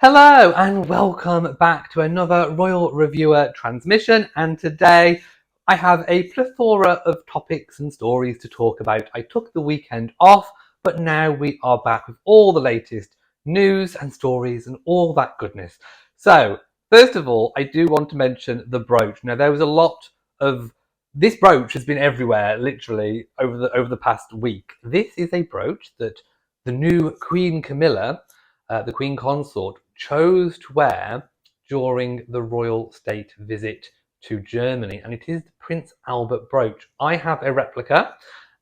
Hello and welcome back to another Royal Reviewer transmission, and today I have a plethora of topics and stories to talk about. I took the weekend off, but now we are back with all the latest news and stories and all that goodness. So first of all, I do want to mention the brooch. Now there was a lot of this brooch has been everywhere literally over the past week. This is a brooch that the new Queen Camilla, the Queen Consort, chose to wear during the royal state visit to Germany, and it is the Prince Albert brooch. I have a replica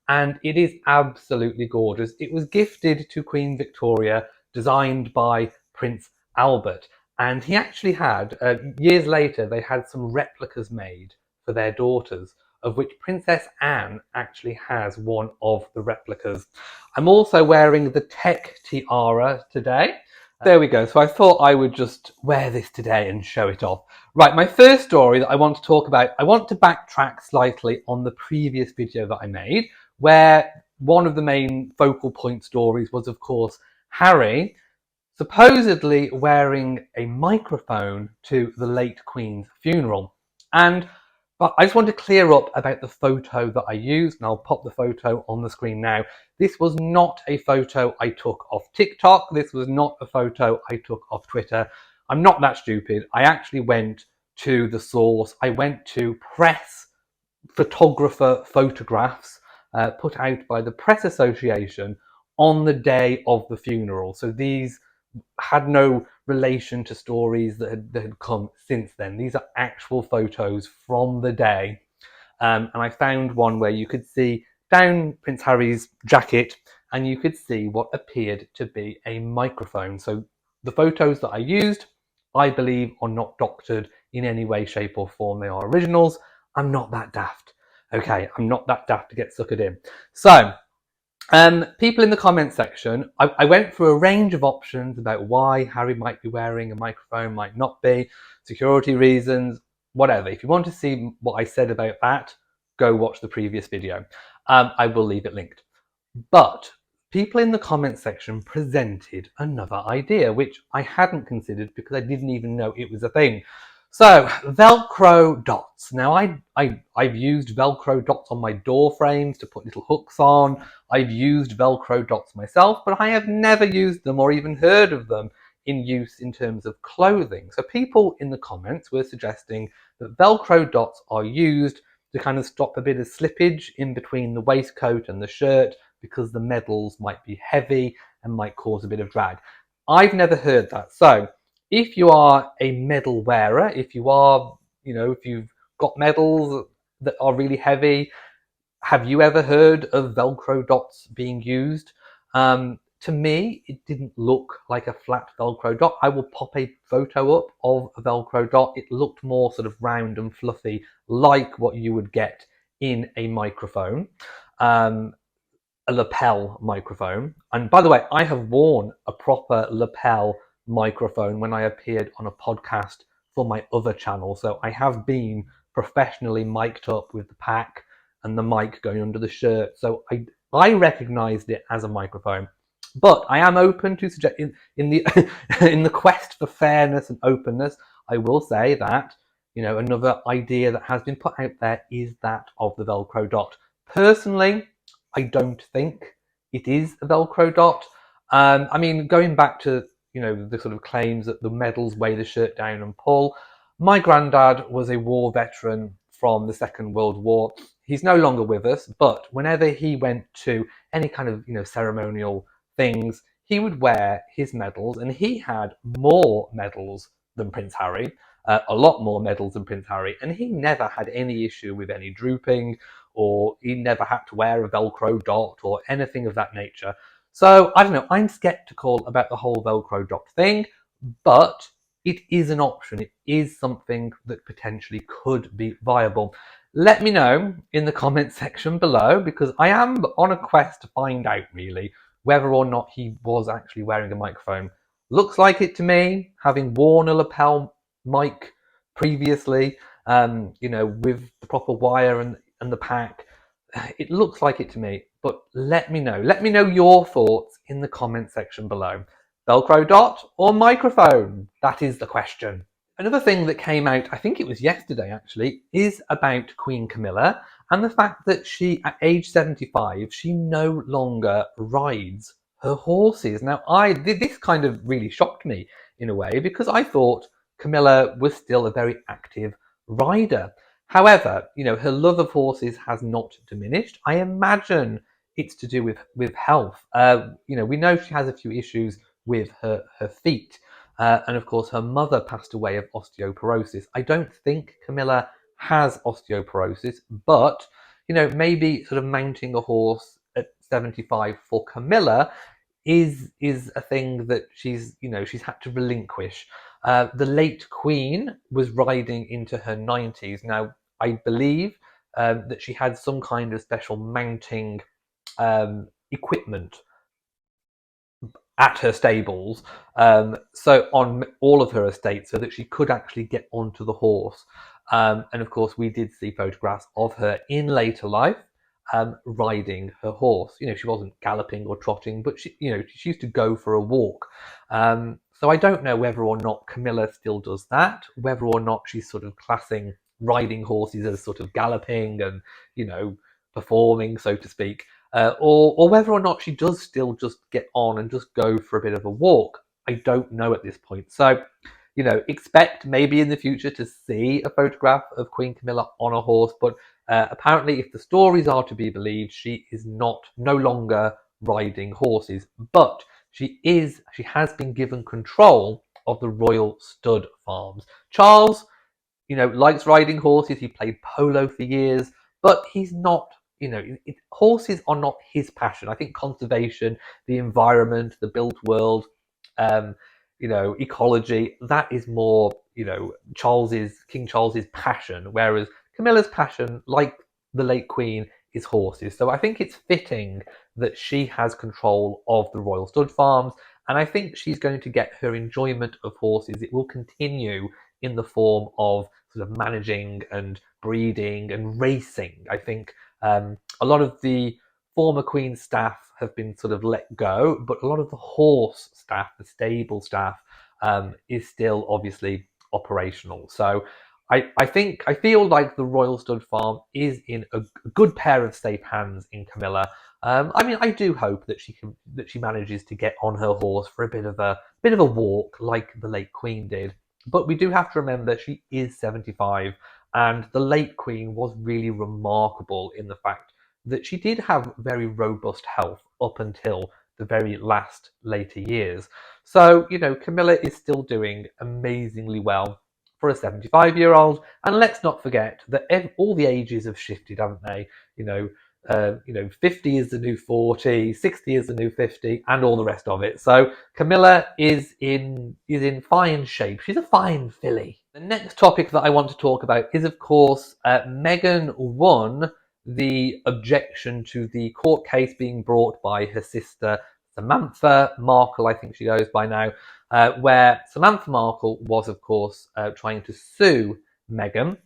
and it is absolutely gorgeous. It was gifted to Queen Victoria, designed by Prince Albert, and he actually had, years later, they had some replicas made for their daughters, of which Princess Anne actually has one of the replicas. I'm also wearing the tech tiara today. There we go. So I thought I would just wear this today and show it off. Right, my first story that I want to talk about, I want to backtrack slightly on the previous video that I made, where one of the main focal point stories was, of course, Harry supposedly wearing a microphone to the late Queen's funeral. But I just want to clear up about the photo that I used, and I'll pop the photo on the screen now. This was not a photo I took off TikTok. This was not a photo I took off Twitter. I'm not that stupid. I actually went to the source. I went to press photographer photographs put out by the Press Association on the day of the funeral. So these had no relation to stories that had come since then. These are actual photos from the day. And I found one where you could see down Prince Harry's jacket and you could see what appeared to be a microphone. So the photos that I used, I believe, are not doctored in any way, shape or form. They are originals. I'm not that daft. Okay, I'm not that daft to get suckered in. So people in the comment section, I went through a range of options about why Harry might be wearing a microphone, might not be, security reasons, whatever. If you want to see what I said about that, go watch the previous video. I will leave it linked. But people in the comment section presented another idea, which I hadn't considered because I didn't even know it was a thing. So, Velcro dots. Now, I've used Velcro dots on my door frames to put little hooks on. I've used Velcro dots myself, but I have never used them or even heard of them in use in terms of clothing. So people in the comments were suggesting that Velcro dots are used to kind of stop a bit of slippage in between the waistcoat and the shirt because the medals might be heavy and might cause a bit of drag. I've never heard that. So if you are a medal wearer, if you are, if you've got medals that are really heavy, have you ever heard of Velcro dots being used? To me, it didn't look like a flat Velcro dot. I will pop a photo up of a Velcro dot. It looked more sort of round and fluffy, like what you would get in a microphone, a lapel microphone. And by the way, I have worn a proper lapel microphone when I appeared on a podcast for my other channel. So I have been professionally mic'd up with the pack and the mic going under the shirt. So I recognized it as a microphone. But I am open to suggest in the in the quest for fairness and openness, I will say that, another idea that has been put out there is that of the Velcro dot. Personally, I don't think it is a Velcro dot. I mean, going back to, the sort of claims that the medals weigh the shirt down and pull. My granddad was a war veteran from the Second World War. He's no longer with us, but whenever he went to any kind of, ceremonial things, he would wear his medals, and he had more medals than Prince Harry, a lot more medals than Prince Harry, and he never had any issue with any drooping, or he never had to wear a Velcro dot or anything of that nature. So, I don't know, I'm skeptical about the whole Velcro dot thing, but it is an option. It is something that potentially could be viable. Let me know in the comment section below, because I am on a quest to find out, really, whether or not he was actually wearing a microphone. Looks like it to me, having worn a lapel mic previously, with the proper wire and the pack. It looks like it to me, but let me know. Let me know your thoughts in the comment section below. Velcro dot or microphone? That is the question. Another thing that came out, I think it was yesterday actually, is about Queen Camilla and the fact that she, at age 75, she no longer rides her horses. Now, this kind of really shocked me in a way because I thought Camilla was still a very active rider. However, her love of horses has not diminished. I imagine it's to do with health. We know she has a few issues with her feet. And of course, her mother passed away of osteoporosis. I don't think Camilla has osteoporosis, but maybe sort of mounting a horse at 75 for Camilla is a thing that she's had to relinquish. The late Queen was riding into her 90s. Now, I believe that she had some kind of special mounting equipment at her stables, so on all of her estates, so that she could actually get onto the horse. And of course, we did see photographs of her in later life riding her horse. She wasn't galloping or trotting, but she used to go for a walk. So I don't know whether or not Camilla still does that, whether or not she's sort of classing riding horses as sort of galloping and performing, so to speak. Or whether or not she does still just get on and just go for a bit of a walk. I don't know at this point. So, expect maybe in the future to see a photograph of Queen Camilla on a horse. But apparently, if the stories are to be believed, she is no longer riding horses. But she has been given control of the Royal Stud Farms. Charles, likes riding horses. He played polo for years, but he's not, horses are not his passion. I think conservation, the environment, the built world, um, ecology, that is more, King Charles's passion, whereas Camilla's passion, like the late Queen, is horses. So I think it's fitting that she has control of the Royal Stud Farms, and I think she's going to get her enjoyment of horses. It will continue in the form of sort of managing and breeding and racing. I think a lot of the former Queen staff have been sort of let go, but a lot of the horse staff, the stable staff, is still obviously operational. So I feel like the Royal Stud Farm is in a good pair of safe hands in Camilla. I do hope that she manages to get on her horse for a bit of a walk like the late Queen did. But we do have to remember she is 75, and the late Queen was really remarkable in the fact that she did have very robust health up until the very last later years. So, Camilla is still doing amazingly well for a 75-year-old. And let's not forget that all the ages have shifted, haven't they? 50 is the new 40, 60 is the new 50, and all the rest of it. So Camilla is in fine shape. She's a fine filly. The next topic that I want to talk about is, of course, Meghan won the objection to the court case being brought by her sister Samantha Markle, I think she goes by now, where Samantha Markle was, of course, trying to sue Meghan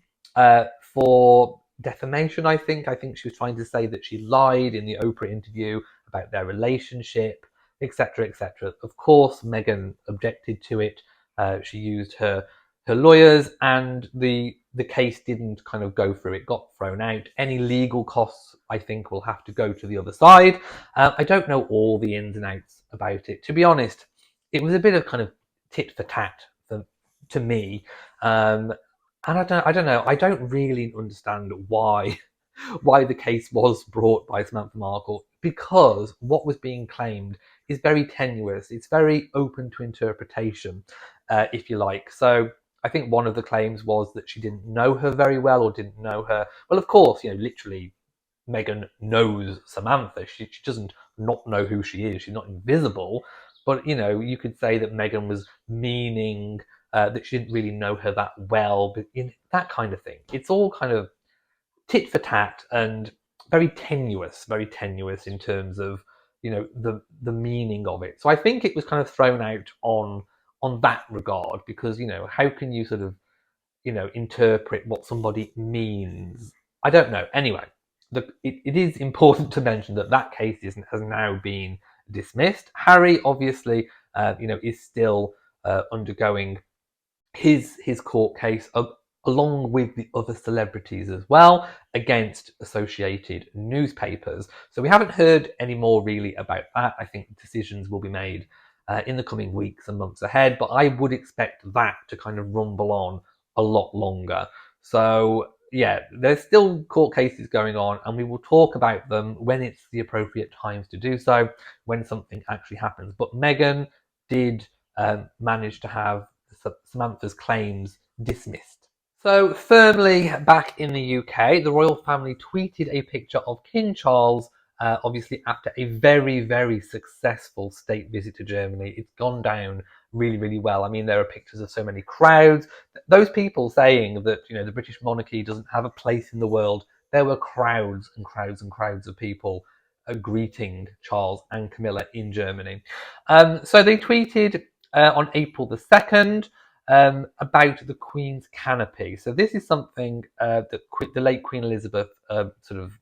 for defamation, I think. I think she was trying to say that she lied in the Oprah interview about their relationship, etc., etc. Of course, Meghan objected to it. She used her lawyers, and the case didn't kind of go through. It got thrown out. Any legal costs, I think, will have to go to the other side. I don't know all the ins and outs about it. To be honest, it was a bit of kind of tit for tat to me. And I don't know. I don't really understand why the case was brought by Samantha Markle, because what was being claimed is very tenuous. It's very open to interpretation, if you like. So I think one of the claims was that she didn't know her very well, or didn't know her. Well, of course, literally, Meghan knows Samantha. She doesn't not know who she is. She's not invisible. But, you could say that Meghan was meaning that she didn't really know her that well, but that kind of thing. It's all kind of tit for tat and very tenuous in terms of the meaning of it. So I think it was kind of thrown out on that regard, because how can you sort of interpret what somebody means? I don't know. Anyway, it is important to mention that case has now been dismissed. Harry obviously is still undergoing his court case along with the other celebrities as well against associated newspapers. So we haven't heard any more really about that. I think decisions will be made in the coming weeks and months ahead, but I would expect that to kind of rumble on a lot longer. So yeah, there's still court cases going on, and we will talk about them when it's the appropriate times to do so, when something actually happens. But Meghan did manage to have Samantha's claims dismissed. So, firmly back in the UK, the royal family tweeted a picture of King Charles, obviously after a very, very successful state visit to Germany. It's gone down really, really well. I mean, there are pictures of so many crowds. Those people saying that, the British monarchy doesn't have a place in the world, there were crowds and crowds and crowds of people greeting Charles and Camilla in Germany. So they tweeted on April the 2nd about the Queen's canopy. So this is something that the late Queen Elizabeth sort of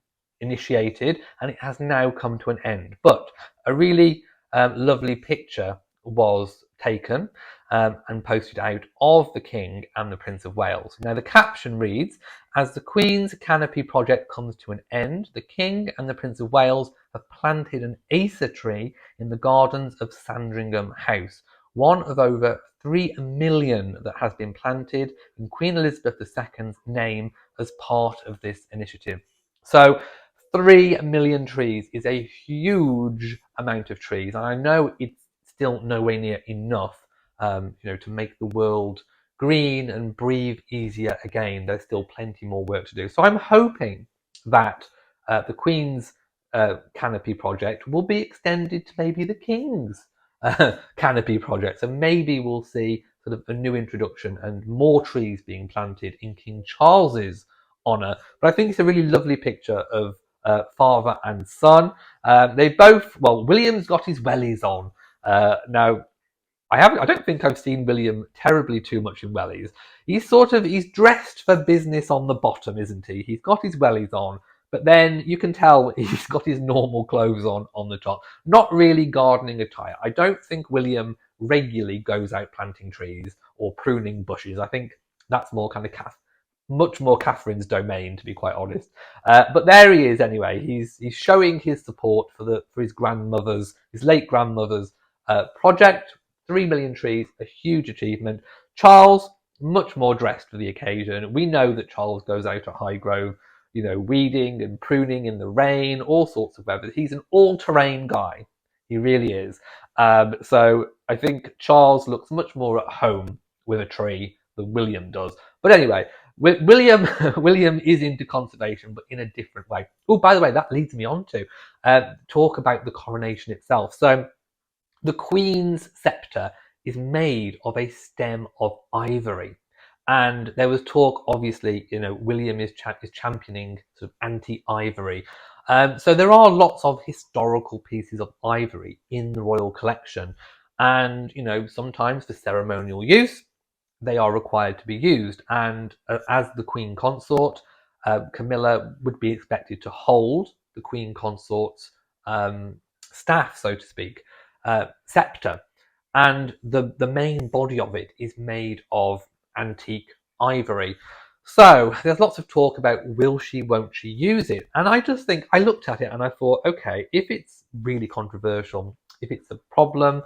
initiated, and it has now come to an end. But a really lovely picture was taken and posted out of the King and the Prince of Wales. Now the caption reads, "As the Queen's canopy project comes to an end, the King and the Prince of Wales have planted an Acer tree in the gardens of Sandringham House, one of over 3 million that has been planted in Queen Elizabeth II's name as part of this initiative." So 3 million trees is a huge amount of trees, and I know it's still nowhere near enough, to make the world green and breathe easier again. There's still plenty more work to do. So I'm hoping that the Queen's canopy project will be extended to maybe the King's canopy project. So maybe we'll see sort of a new introduction and more trees being planted in King Charles's honour. But I think it's a really lovely picture of father and son. They both, well, William's got his wellies on. Now, I don't think I've seen William terribly too much in wellies. He's dressed for business on the bottom, isn't he? He's got his wellies on, but then you can tell he's got his normal clothes on the top. Not really gardening attire. I don't think William regularly goes out planting trees or pruning bushes. I think that's more kind of much more Catherine's domain, to be quite honest. But there he is anyway. He's showing his support for his late grandmother's project. 3 million trees, a huge achievement. Charles, much more dressed for the occasion. We know that Charles goes out at Highgrove, weeding and pruning in the rain, all sorts of weather. He's an all-terrain guy. He really is. So I think Charles looks much more at home with a tree than William does. But anyway, William is into conservation, but in a different way. Oh, by the way, that leads me on to talk about the coronation itself. So the Queen's sceptre is made of a stem of ivory. And there was talk, obviously, William is championing sort of anti-ivory. So there are lots of historical pieces of ivory in the royal collection. And, sometimes for ceremonial use, they are required to be used. And as the Queen Consort, Camilla would be expected to hold the Queen Consort's staff, so to speak, sceptre, and the main body of it is made of antique ivory. So there's lots of talk about will she, won't she use it, and I just think, I looked at it and I thought, okay, if it's really controversial, if it's a problem,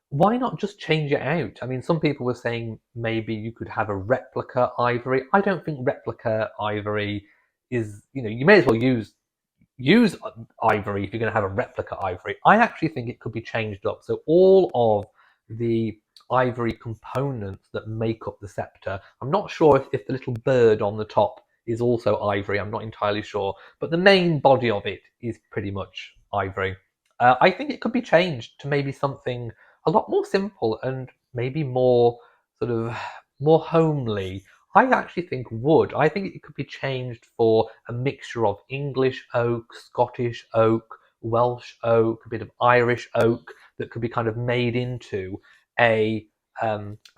why not just change it out? I mean, some people were saying maybe you could have a replica ivory. I don't think replica ivory is, you may as well use ivory if you're going to have a replica ivory. I actually think it could be changed up. So all of the ivory components that make up the sceptre, I'm not sure if the little bird on the top is also ivory, I'm not entirely sure, but the main body of it is pretty much ivory. I think it could be changed to maybe something a lot more simple and maybe more sort of more homely. I actually think wood. I think it could be changed for a mixture of English oak, Scottish oak, Welsh oak, a bit of Irish oak that could be kind of made into a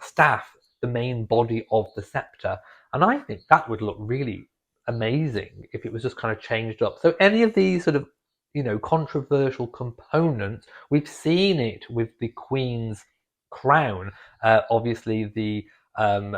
staff, the main body of the sceptre. And I think that would look really amazing if it was just kind of changed up. So any of these sort of, controversial components. We've seen it with the Queen's crown. Obviously, um,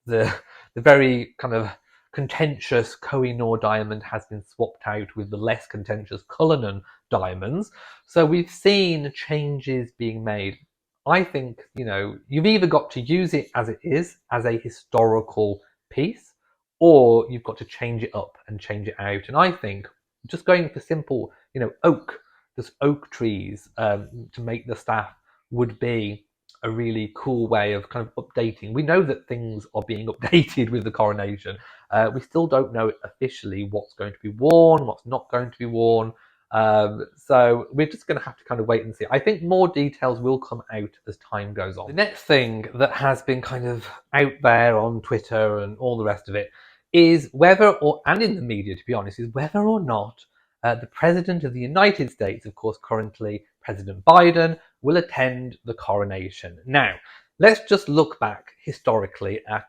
the very kind of contentious Koh-i-Noor diamond has been swapped out with the less contentious Cullinan diamonds. So we've seen changes being made. I think, you've either got to use it as it is, as a historical piece, or you've got to change it up and change it out. And I think just going for simple, oak, just oak trees to make the staff would be a really cool way of kind of updating. We know that things are being updated with the coronation. We still don't know officially what's going to be worn, what's not going to be worn. So we're just going to have to kind of wait and see. I think more details will come out as time goes on. The next thing that has been kind of out there on Twitter and all the rest of it is and in the media, to be honest, is whether or not the President of the United States, of course, currently President Biden, will attend the coronation. Now, let's just look back historically at,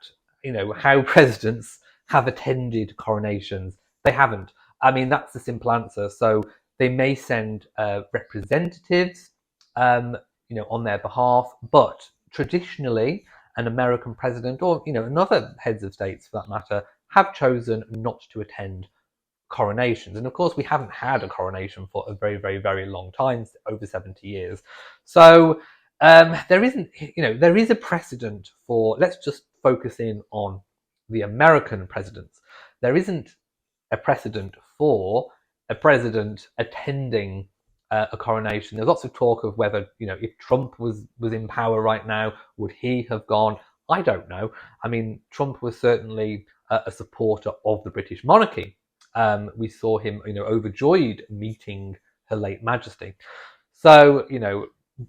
how presidents have attended coronations. They haven't. I mean, that's the simple answer. So they may send representatives, on their behalf, but traditionally, an American president, or another heads of states for that matter, have chosen not to attend coronations. And of course, we haven't had a coronation for a very, very, very long time, over 70 years. So there is a precedent for, let's just focus in on the American presidents. There isn't a precedent for a president attending a coronation. There's lots of talk of whether, if Trump was in power right now, would he have gone? I don't know. I mean, Trump was certainly a supporter of the British monarchy. We saw him, overjoyed meeting Her late Majesty. So,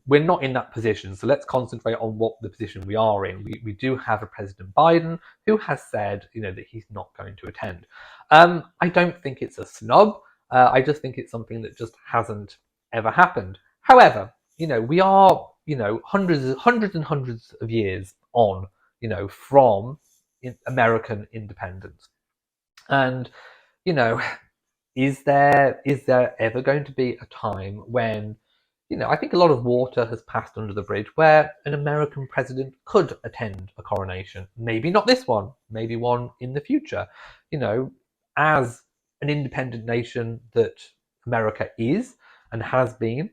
we're not in that position. So let's concentrate on what the position we are in. We do have a President Biden who has said, that he's not going to attend. I don't think it's a snub. I just think it's something that just hasn't ever happened. However, we are, hundreds and hundreds of years on, from American independence. And, is there ever going to be a time when, I think a lot of water has passed under the bridge where an American president could attend a coronation? Maybe not this one, maybe one in the future. As an independent nation that America is and has been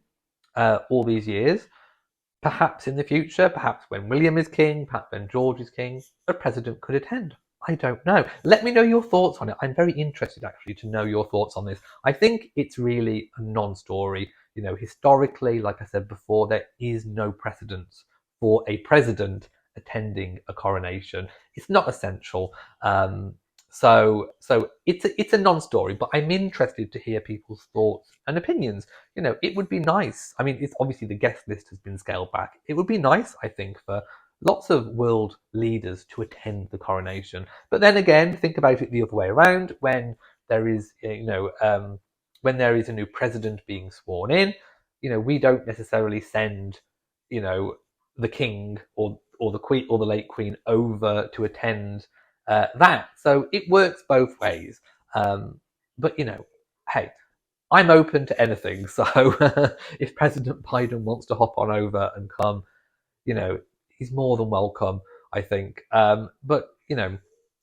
all these years, perhaps in the future, perhaps when William is king, perhaps when George is king, a president could attend. I don't know. Let me know your thoughts on it. I'm very interested, actually, to know your thoughts on this. I think it's really a non-story. Historically, like I said before, there is no precedence for a president attending a coronation. It's not essential. So it's a non-story, but I'm interested to hear people's thoughts and opinions. It would be nice. I mean, it's obviously the guest list has been scaled back. It would be nice, I think, for lots of world leaders to attend the coronation. But then again, think about it the other way around. When there is, when there is a new president being sworn in, we don't necessarily send, the king or the queen or the late queen over to attend that. So it works both ways. But hey, I'm open to anything. So if President Biden wants to hop on over and come, he's more than welcome, I think. But,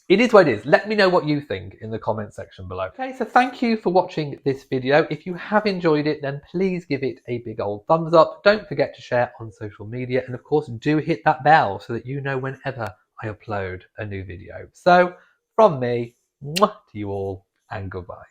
it is what it is. Let me know what you think in the comment section below. Okay, so thank you for watching this video. If you have enjoyed it, then please give it a big old thumbs up. Don't forget to share on social media. And of course, do hit that bell so that you know whenever I upload a new video. So from me, mwah, to you all, and goodbye.